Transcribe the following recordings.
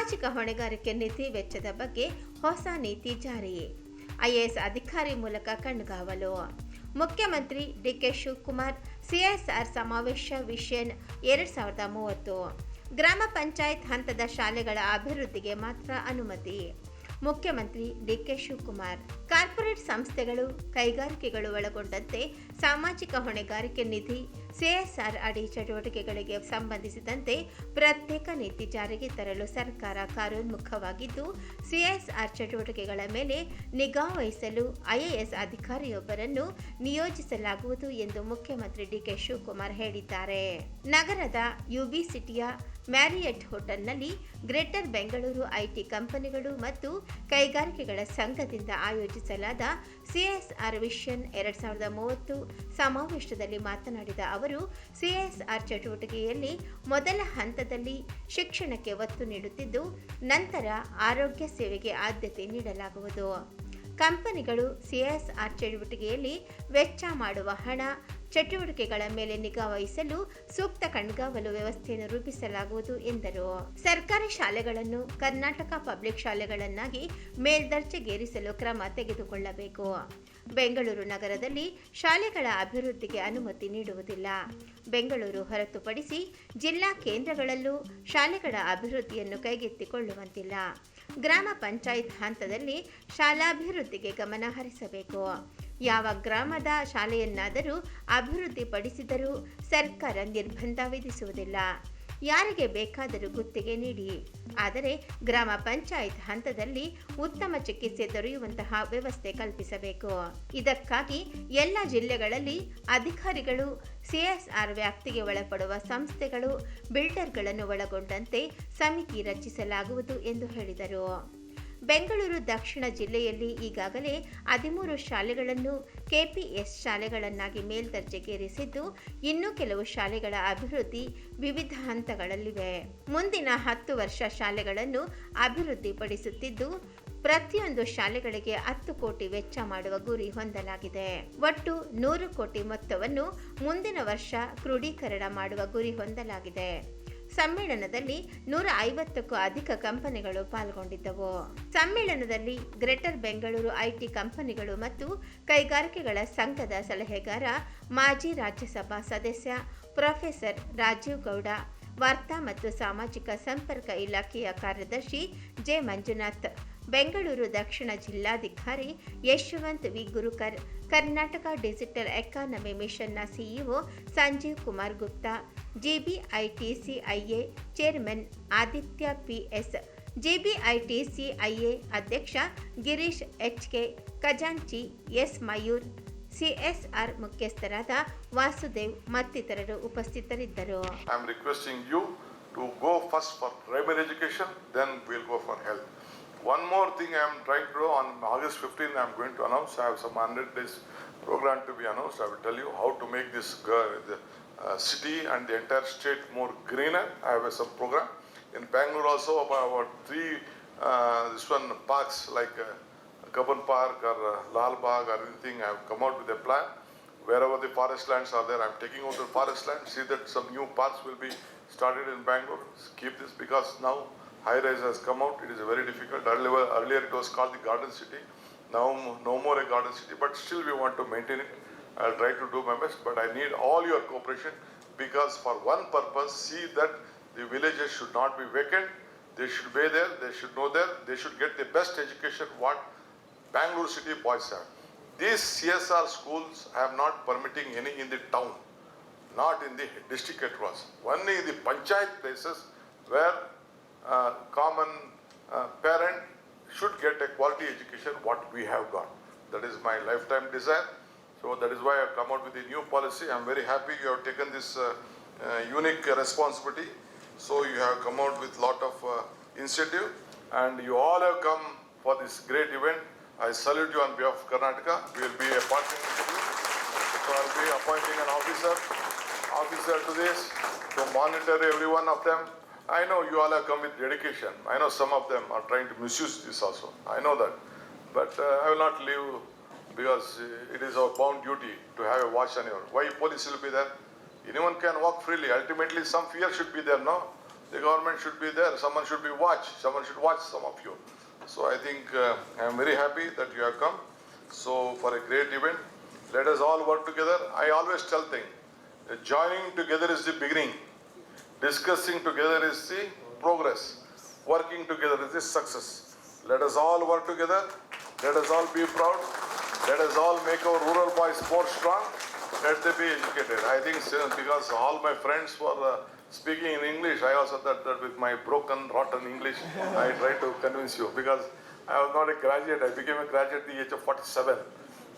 ಸಾಮಾಜಿಕ ಹೊಣೆಗಾರಿಕೆ ನಿಧಿ ವೆಚ್ಚದ ಬಗ್ಗೆ ಹೊಸ ನೀತಿ ಜಾರಿ. ಐಎಎಸ್ ಅಧಿಕಾರಿ ಮೂಲಕ ಕಣ್ಗಾವಲು. ಮುಖ್ಯಮಂತ್ರಿ ಡಿಕೆ ಶಿವಕುಮಾರ್ ಸಿಎಸ್ಆರ್ ಸಮಾವೇಶ ವಿಷನ್ 2030. ಗ್ರಾಮ ಪಂಚಾಯತ್ ಹಂತದ ಶಾಲೆಗಳ ಅಭಿವೃದ್ಧಿಗೆ ಮಾತ್ರ ಅನುಮತಿ. ಮುಖ್ಯಮಂತ್ರಿ ಡಿಕೆ ಶಿವಕುಮಾರ್. ಕಾರ್ಪೊರೇಟ್ ಸಂಸ್ಥೆಗಳು, ಕೈಗಾರಿಕೆಗಳು ಒಳಗೊಂಡಂತೆ ಸಾಮಾಜಿಕ ಹೊಣೆಗಾರಿಕೆ ನಿಧಿ ಸಿಎಸ್ಆರ್ ಅಡಿ ಚಟುವಟಿಕೆಗಳಿಗೆ ಸಂಬಂಧಿಸಿದಂತೆ ಪ್ರತ್ಯೇಕ ನೀತಿ ಜಾರಿಗೆ ತರಲು ಸರ್ಕಾರ ಕಾರ್ಯೋನ್ಮುಖವಾಗಿದ್ದು, ಸಿಎಸ್ಆರ್ ಚಟುವಟಿಕೆಗಳ ಮೇಲೆ ನಿಗಾ ವಹಿಸಲು ಐಎಎಸ್ ಅಧಿಕಾರಿಯೊಬ್ಬರನ್ನು ನಿಯೋಜಿಸಲಾಗುವುದು ಎಂದು ಮುಖ್ಯಮಂತ್ರಿ ಡಿಕೆ ಶಿವಕುಮಾರ್ ಹೇಳಿದ್ದಾರೆ. ನಗರದ ಯುಬಿ ಸಿಟಿಯ ಮ್ಯಾರಿಯಟ್ ಹೋಟೆಲ್ನಲ್ಲಿ ಗ್ರೇಟರ್ ಬೆಂಗಳೂರು ಐಟಿ ಕಂಪನಿಗಳು ಮತ್ತು ಕೈಗಾರಿಕೆಗಳ ಸಂಘದಿಂದ ಆಯೋಜಿಸಲಾದ ಸಿಎಸ್ಆರ್ ವಿಷನ್ 2030 ಸಮಾವೇಶದಲ್ಲಿ ಮಾತನಾಡಿದ ಅವರು, ಸಿಎಸ್ಆರ್ ಚಟುವಟಿಕೆಯಲ್ಲಿ ಮೊದಲ ಹಂತದಲ್ಲಿ ಶಿಕ್ಷಣಕ್ಕೆ ಒತ್ತು ನೀಡುತ್ತಿದ್ದು, ನಂತರ ಆರೋಗ್ಯ ಸೇವೆಗೆ ಆದ್ಯತೆ ನೀಡಲಾಗುವುದು. ಕಂಪನಿಗಳು ಸಿಎಸ್ಆರ್ ಚಟುವಟಿಕೆಯಲ್ಲಿ ವೆಚ್ಚ ಮಾಡುವ ಹಣ, ಚಟುವಟಿಕೆಗಳ ಮೇಲೆ ನಿಗಾ ವಹಿಸಲು ಸೂಕ್ತ ಕಣ್ಗಾವಲು ವ್ಯವಸ್ಥೆಯನ್ನು ರೂಪಿಸಲಾಗುವುದು ಎಂದರು. ಸರ್ಕಾರಿ ಶಾಲೆಗಳನ್ನು ಕರ್ನಾಟಕ ಪಬ್ಲಿಕ್ ಶಾಲೆಗಳನ್ನಾಗಿ ಮೇಲ್ದರ್ಜೆಗೇರಿಸಲು ಕ್ರಮ ತೆಗೆದುಕೊಳ್ಳಬೇಕು. ಬೆಂಗಳೂರು ನಗರದಲ್ಲಿ ಶಾಲೆಗಳ ಅಭಿವೃದ್ಧಿಗೆ ಅನುಮತಿ ನೀಡುವುದಿಲ್ಲ. ಬೆಂಗಳೂರು ಹೊರತುಪಡಿಸಿ ಜಿಲ್ಲಾ ಕೇಂದ್ರಗಳಲ್ಲೂ ಶಾಲೆಗಳ ಅಭಿವೃದ್ಧಿಯನ್ನು ಕೈಗೆತ್ತಿಕೊಳ್ಳುವಂತಿಲ್ಲ. ಗ್ರಾಮ ಪಂಚಾಯತ್ ಹಂತದಲ್ಲಿ ಶಾಲಾಭಿವೃದ್ಧಿಗೆ ಗಮನ ಹರಿಸಬೇಕು. ಯಾವ ಗ್ರಾಮದ ಶಾಲೆಯನ್ನಾದರೂ ಅಭಿವೃದ್ಧಿಪಡಿಸಿದರೂ ಸರ್ಕಾರ ನಿರ್ಬಂಧ ವಿಧಿಸುವುದಿಲ್ಲ. ಯಾರಿಗೆ ಬೇಕಾದರೂ ಗುತ್ತಿಗೆ ನೀಡಿ. ಆದರೆ ಗ್ರಾಮ ಪಂಚಾಯತ್ ಹಂತದಲ್ಲಿ ಉತ್ತಮ ಚಿಕಿತ್ಸೆ ದೊರೆಯುವಂತಹ ವ್ಯವಸ್ಥೆ ಕಲ್ಪಿಸಬೇಕು. ಇದಕ್ಕಾಗಿ ಎಲ್ಲ ಜಿಲ್ಲೆಗಳಲ್ಲಿ ಅಧಿಕಾರಿಗಳು ಸಿಎಸ್ಆರ್ ವ್ಯಾಪ್ತಿಗೆ ಒಳಪಡುವ ಸಂಸ್ಥೆಗಳು, ಬಿಲ್ಡರ್ಗಳನ್ನು ಒಳಗೊಂಡಂತೆ ಸಮಿತಿ ರಚಿಸಲಾಗುವುದು ಎಂದು ಹೇಳಿದರು. ಬೆಂಗಳೂರು ದಕ್ಷಿಣ ಜಿಲ್ಲೆಯಲ್ಲಿ ಈಗಾಗಲೇ 13 ಶಾಲೆಗಳನ್ನು ಕೆಪಿಎಸ್ ಶಾಲೆಗಳನ್ನಾಗಿ ಮೇಲ್ದರ್ಜೆಗೇರಿಸಿದ್ದು, ಇನ್ನೂ ಕೆಲವು ಶಾಲೆಗಳ ಅಭಿವೃದ್ಧಿ ವಿವಿಧ ಹಂತಗಳಲ್ಲಿವೆ. ಮುಂದಿನ 10 ವರ್ಷ ಶಾಲೆಗಳನ್ನು ಅಭಿವೃದ್ಧಿಪಡಿಸುತ್ತಿದ್ದು, ಪ್ರತಿಯೊಂದು ಶಾಲೆಗಳಿಗೆ 10 ಕೋಟಿ ವೆಚ್ಚ ಮಾಡುವ ಗುರಿ ಹೊಂದಲಾಗಿದೆ. ಒಟ್ಟು 100 ಕೋಟಿ ಮೊತ್ತವನ್ನು ಮುಂದಿನ ವರ್ಷ ಕ್ರೋಢೀಕರಣ ಮಾಡುವ ಗುರಿ ಹೊಂದಲಾಗಿದೆ. ಸಮ್ಮೇಳನದಲ್ಲಿ 150ಕ್ಕೂ ಅಧಿಕ ಕಂಪನಿಗಳು ಪಾಲ್ಗೊಂಡಿದ್ದವು. ಸಮ್ಮೇಳನದಲ್ಲಿ ಗ್ರೇಟರ್ ಬೆಂಗಳೂರು ಐಟಿ ಕಂಪನಿಗಳು ಮತ್ತು ಕೈಗಾರಿಕೆಗಳ ಸಂಘದ ಸಲಹೆಗಾರ, ಮಾಜಿ ರಾಜ್ಯಸಭಾ ಸದಸ್ಯ ಪ್ರೊಫೆಸರ್ ರಾಜೀವ್ ಗೌಡ, ವಾರ್ತಾ ಮತ್ತು ಸಾಮಾಜಿಕ ಸಂಪರ್ಕ ಇಲಾಖೆಯ ಕಾರ್ಯದರ್ಶಿ ಜೆ ಮಂಜುನಾಥ್, ಬೆಂಗಳೂರು ದಕ್ಷಿಣ ಜಿಲ್ಲಾಧಿಕಾರಿ Yashwant V Gurukar, Karnataka digital economy ಮಿಷನ್ನ CEO Sanjeev Kumar Gupta, GBITCIA chairman Aditya PS, GBITCIA ಅಧ್ಯಕ್ಷ ಗಿರೀಶ್ ಎಚ್ಕೆ, ಖಜಾಂಚಿ ಎಸ್ ಮಯೂರ್, ಸಿಎಸ್ಆರ್ ಮುಖ್ಯಸ್ಥರಾದ ವಾಸುದೇವ್ ಮತ್ತಿತರರು ಉಪಸ್ಥಿತರಿದ್ದರು. I am requesting you to go first for primary education, then we'll go for health. One more thing I am trying to do on August 15th, I am going to announce. I have some 100 days program to be announced. I will tell you how to make this city and the entire state more greener. I have some program in Bangalore also about 3 this one parks like Kaban Park or Lal Bagh or anything. I have come out with a plan. Wherever the forest lands are there, I am taking out the forest land. See that some new parks will be started in Bangalore. Keep this because now high rise has come out. It is very difficult. Earlier it was called the garden city. Now no more a garden city, but still we want to maintain it. I'll try to do my best, but I need all your cooperation because for one purpose, see that the villages should not be vacant. They should be there. They should know there. They should get the best education what Bangalore city boys have. These CSR schools have not permitting any in the town, not in the district headquarters. Only in the panchayat places where common parent should get a quality education what we have got. That is my lifetime desire. So that is why I have come out with a new policy. I am very happy you have taken this unique responsibility. So you have come out with lot of initiative and you all have come for this great event. I salute you on behalf of Karnataka. We will be a partner with you. So I will be appointing an officer to this to monitor every one of them. I know you all have come with dedication. I know some of them are trying to misuse this also. I know that. But I will not leave because it is our bound duty to have a watch on you. Why police will be there? Anyone can walk freely. Ultimately some fear should be there, no? the government should be there, someone should watch some of you. So I think I am very happy that you have come. So for a great event, let us all work together. I always tell things, joining together is the beginning, discussing together is the progress, working together is the success. Let us all work together, let us all be proud, let us all make our rural boys more strong, let them be educated. I think because all my friends were speaking in English, I also thought that with my broken, rotten English, I tried to convince you, because I was not a graduate. I became a graduate at the age of 47.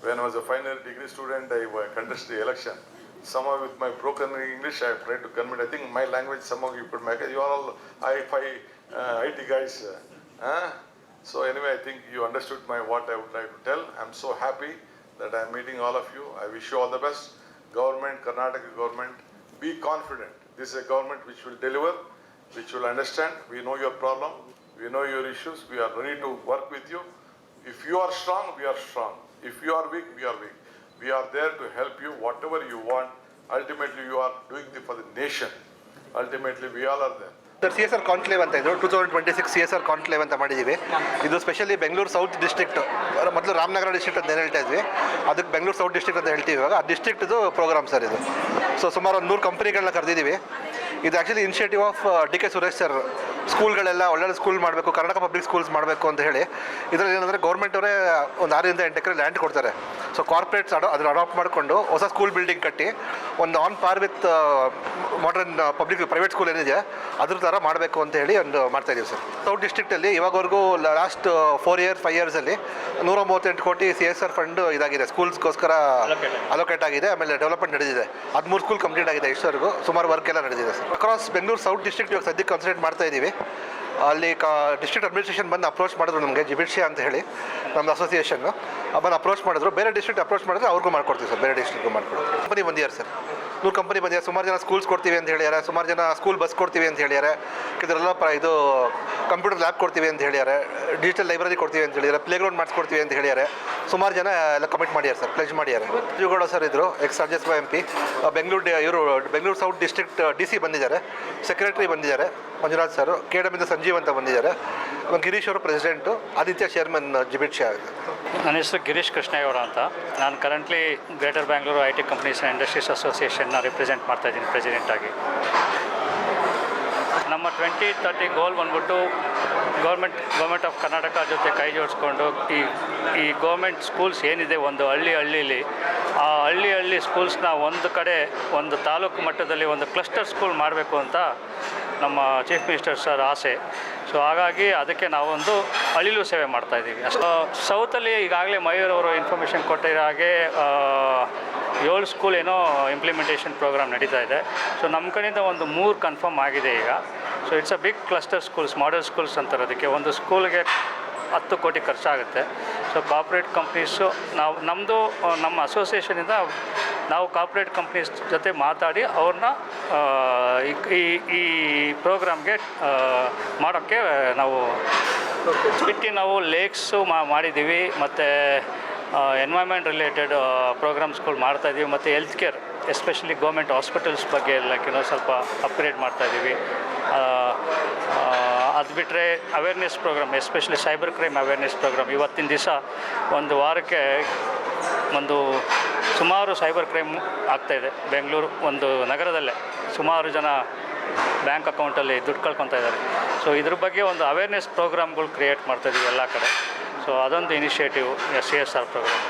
When I was a final degree student, I contested the election. Somehow with my broken English, I tried to convince. I think my language, somehow you could make it. You are all IT guys. So anyway, I think you understood what I would like to tell. I'm so happy that I'm meeting all of you. I wish you all the best. Government, Karnataka government, be confident. This is a government which will deliver, which will understand. We know your problem. We know your issues. We are ready to work with you. If you are strong, we are strong. If you are weak, we are weak. We are there to help you, whatever you want. Ultimately, you are doing it for the nation. Ultimately, we all are there. Sir CSR conclave ಅಂತ ಇದು 2026 CSR conclave ಅಂತ ಮಾಡಿದ್ದೀವಿ. ಇದು specially Bengaluru south district, ಮೊದಲು Ramanagara district ಅಂತ ಹೇಳ್ತಾ ಇದ್ವಿ, ಅದಕ್ಕೆ ಬೆಂಗಳೂರು ಸೌತ್ ಡಿಸ್ಟ್ರಿಕ್ಟ್ ಅಂತ ಹೇಳ್ತೀವಿ ಇವಾಗ. ಆ ಡಿಸ್ಟ್ರಿಕ್ಟ್ದು ಪ್ರೋಗ್ರಾಮ್ ಸರ್ ಇದು. ಸೊ ಸುಮಾರು ಒಂದು 100 ಕಂಪ್ನಿಗಳನ್ನ ಕರೆದಿದ್ದೀವಿ. ಇದು actually initiative of DK Suresh sir. ಸ್ಕೂಲ್ಗಳೆಲ್ಲ ಒಳ್ಳೊಳ್ಳೆ ಸ್ಕೂಲ್ ಮಾಡಬೇಕು, ಕರ್ನಾಟಕ ಪಬ್ಲಿಕ್ ಸ್ಕೂಲ್ಸ್ ಮಾಡಬೇಕು ಅಂತ ಹೇಳಿ. ಇದರಲ್ಲಿ ಏನಂದರೆ ಗೌರ್ಮೆಂಟ್ ಅವರೇ ಒಂದು 6 ರಿಂದ 8 ಎಕರೆ ಲ್ಯಾಂಡ್ ಕೊಡ್ತಾರೆ. ಸೊ ಕಾರ್ಪೊರೇಟ್ಸ್ ಅದನ್ನು ಅಡಾಪ್ಟ್ ಮಾಡಿಕೊಂಡು ಹೊಸ ಸ್ಕೂಲ್ ಬಿಲ್ಡಿಂಗ್ ಕಟ್ಟಿ ಒಂದು ಆನ್ ಪಾರ್ with modern public private school ಏನಿದೆ ಅದ್ರ ಥರ ಮಾಡಬೇಕು ಅಂತ ಹೇಳಿ ಒಂದು ಮಾಡ್ತಾಯಿದ್ದೀವಿ ಸರ್. ಸೌತ್ ಡಿಸ್ಟ್ರಿಕ್ಟಲ್ಲಿ ಇವಾಗವರೆಗೂ ಲಾಸ್ಟ್ 5 ಇಯರ್ಸಲ್ಲಿ 138 ಕೋಟಿ CSR ಫಂಡ್ ಇದಾಗಿದೆ, ಸ್ಕೂಲ್ಸ್ಗೋಸ್ಕರ ಅಲೋಕೇಟ್ ಆಗಿದೆ. ಆಮೇಲೆ ಡೆವಲಪ್ಮೆಂಟ್ ನಡೆದಿದೆ. 13 ಸ್ಕೂಲ್ ಕಂಪ್ಲೀಟ್ ಆಗಿದೆ ಇಷ್ಟವರೆಗೂ. ಸುಮಾರು ವರ್ಕ್ ಎಲ್ಲ ನಡೆದಿದೆ sir. Across Bengaluru south district ಇವಾಗ ಸದ್ಯಕ್ಕೆ ಕಾನ್ಸಂಟ್ರೇಟ್ ಮಾಡ್ತಾ ಇದ್ದೀವಿ. ಅಲ್ಲಿ ಡಿಸ್ಟ್ರಿಕ್ಟ್ ಅಡ್ಮಿನಿಸ್ಟ್ರೇಷನ್ ಬಂದು ಅಪ್ರೋಚ್ ಮಾಡಿದ್ರು ನಮಗೆ, ಜಿಬಿಟ್ಶಿಯಾ ಅಂತ ಹೇಳಿ ನಮ್ಮದು ಅಸೋಸಿಯೇಷನ್ನು ಬಂದು ಅಪ್ರೋಚ್ ಮಾಡಿದ್ರು. ಬೇರೆ ಡಿಸ್ಟ್ರಿಕ್ಟ್ ಅಪ್ರೋಚ್ ಮಾಡಿದ್ರೆ ಅವ್ರಿಗೂ ಮಾಡ್ಕೊಡ್ತೀವಿ ಸರ್, ಬೇರೆ ಡಿಸ್ಟ್ರಿಕ್ಟ್ಗೂ ಮಾಡ್ಕೊಡ್ತೀವಿ. ಕಂಪನಿ ಬಂದಿದ್ದಾರೆ ಸರ್, 100 ಕಂಪನಿ ಬಂದಿದ್ದಾರೆ. ಸುಮಾರು ಜನ ಸ್ಕೂಲ್ಸ್ ಕೊಡ್ತೀವಿ ಅಂತ ಹೇಳಿದ್ದಾರೆ, ಸುಮಾರು ಜನ ಸ್ಕೂಲ್ ಬಸ್ ಕೊಡ್ತೀವಿ ಅಂತ ಹೇಳಿದ್ದಾರೆ. ಇದರೆಲ್ಲ ಇದು ಕಂಪ್ಯೂಟರ್ ಲ್ಯಾಬ್ ಕೊಡ್ತೀವಿ ಅಂತ ಹೇಳಿದ್ದಾರೆ, ಡಿಜಿಟಲ್ ಲೈಬ್ರರಿ ಕೊಡ್ತೀವಿ ಅಂತ ಹೇಳಿದ್ದಾರೆ, ಪ್ಲೇ ಗ್ರೌಂಡ್ ಮಾಡಿಸ್ಕೊಡ್ತೀವಿ ಅಂತ ಹೇಳಿದ್ದಾರೆ. ಸುಮಾರು ಜನ ಎಲ್ಲ ಕಮಿಟ್ ಮಾಡಿದ್ದಾರೆ ಸರ್, ಪ್ಲೆಜ್ ಮಾಡಿದ್ದಾರೆ. ಇವುಗಳು ಸರ್ ಇದ್ರು X Rajya Sabha MP. Bengaluru south district DC ಬಂದಿದ್ದಾರೆ, ಸೆಕ್ರೆಟರಿ ಬಂದಿದ್ದಾರೆ ಮಂಜುನಾಥ್ ಸರ್, KWM ಸಂಜೀವ್ ಅಂತ ಬಂದಿದ್ದಾರೆ, ಗಿರೀಶ್ ಅವರು ಪ್ರೆಸಿಡೆಂಟು, ಆದಿತ್ಯ ಚೇರ್ಮನ್ ಜಿಬಿಟ್ಶಿಯಾ. ನನ್ನ ಹೆಸರು ಗಿರೀಶ್ ಕೃಷ್ಣೇಗೌಡ ಅಂತ. ನಾನು currently greater Bangalore IT companies and industries ಅಸೋಸಿಯೇಷನ್ನ ರಿಪ್ರೆಸೆಂಟ್ ಮಾಡ್ತಾಯಿದ್ದೀನಿ ಪ್ರೆಸಿಡೆಂಟಾಗಿ. ನಮ್ಮ 2030 ಗೋಲ್ ಬಂದ್ಬಿಟ್ಟು ಗೌರ್ಮೆಂಟ್ ಆಫ್ ಕರ್ನಾಟಕ ಜೊತೆ ಕೈ ಜೋಡಿಸ್ಕೊಂಡು ಈ ಗೌರ್ಮೆಂಟ್ ಸ್ಕೂಲ್ಸ್ ಏನಿದೆ ಒಂದು ಹಳ್ಳಿಲಿ ಆ ಹಳ್ಳಿ ಸ್ಕೂಲ್ಸ್ನ ಒಂದು ಕಡೆ ಒಂದು ತಾಲೂಕು ಮಟ್ಟದಲ್ಲಿ ಒಂದು ಕ್ಲಸ್ಟರ್ ಸ್ಕೂಲ್ ಮಾಡಬೇಕು ಅಂತ ನಮ್ಮ ಚೀಫ್ ಮಿನಿಸ್ಟರ್ ಸರ್ ಆಸೆ. ಸೊ ಹಾಗಾಗಿ ಅದಕ್ಕೆ ನಾವೊಂದು ಅಳಿಲು ಸೇವೆ ಮಾಡ್ತಾಯಿದ್ದೀವಿ. ಸೌತಲ್ಲಿ ಈಗಾಗಲೇ ಮಯೂರ್ ಅವರು ಇನ್ಫಾರ್ಮೇಷನ್ ಕೊಟ್ಟಿರೋ ಹಾಗೆ 7 ಸ್ಕೂಲ್ ಏನೋ ಇಂಪ್ಲಿಮೆಂಟೇಷನ್ ಪ್ರೋಗ್ರಾಮ್ ನಡೀತಾ ಇದೆ. ಸೊ ನಮ್ಮ ಕಡೆಯಿಂದ ಒಂದು 3 ಕನ್ಫರ್ಮ್ ಆಗಿದೆ ಈಗ. So it's a big cluster schools, model schools ಅಂತಾರೆ ಅದಕ್ಕೆ. ಒಂದು ಸ್ಕೂಲ್ಗೆ 10 ಕೋಟಿ ಖರ್ಚಾಗುತ್ತೆ. ಸೊ ಕಾರ್ಪೊರೇಟ್ ಕಂಪ್ನೀಸು ನಮ್ಮ ಅಸೋಸಿಯೇಷನಿಂದ ನಾವು ಕಾರ್ಪೊರೇಟ್ ಕಂಪ್ನೀಸ್ ಜೊತೆ ಮಾತಾಡಿ ಅವ್ರನ್ನ ಈ ಪ್ರೋಗ್ರಾಮ್ಗೆ ಮಾಡೋಕ್ಕೆ ನಾವು ಲೇಕ್ಸು ಮಾಡಿದ್ದೀವಿ, ಮತ್ತು ಎನ್ವೈರ್ಮೆಂಟ್ ರಿಲೇಟೆಡ್ ಪ್ರೋಗ್ರಾಮ್ಸ್ಗಳು ಮಾಡ್ತಾಯಿದ್ದೀವಿ, ಮತ್ತು health care especially government hospitals ಬಗ್ಗೆ ಎಲ್ಲ ಸ್ವಲ್ಪ ಅಪ್ಗ್ರೇಡ್ ಮಾಡ್ತಾಯಿದ್ದೀವಿ. ಅದು ಬಿಟ್ಟರೆ awareness program, especially cyber crime awareness program. ಇವತ್ತಿನ ದಿವಸ ಒಂದು ವಾರಕ್ಕೆ ಸುಮಾರು ಸೈಬರ್ ಕ್ರೈಮ್ ಆಗ್ತಾಯಿದೆ. ಬೆಂಗಳೂರು ಒಂದು ನಗರದಲ್ಲೇ ಸುಮಾರು ಜನ ಬ್ಯಾಂಕ್ ಅಕೌಂಟಲ್ಲಿ ದುಡ್ಡು ಕಳ್ಕೊತಾ ಇದ್ದಾರೆ. ಸೊ ಇದ್ರ ಬಗ್ಗೆ ಒಂದು ಅವೇರ್ನೆಸ್ ಪ್ರೋಗ್ರಾಮ್ಗಳು ಕ್ರಿಯೇಟ್ ಮಾಡ್ತಾಯಿದ್ದೀವಿ ಎಲ್ಲ ಕಡೆ. ಸೊ ಅದೊಂದು ಇನಿಷಿಯೇಟಿವ್ CSR ಪ್ರೋಗ್ರಾಮ್.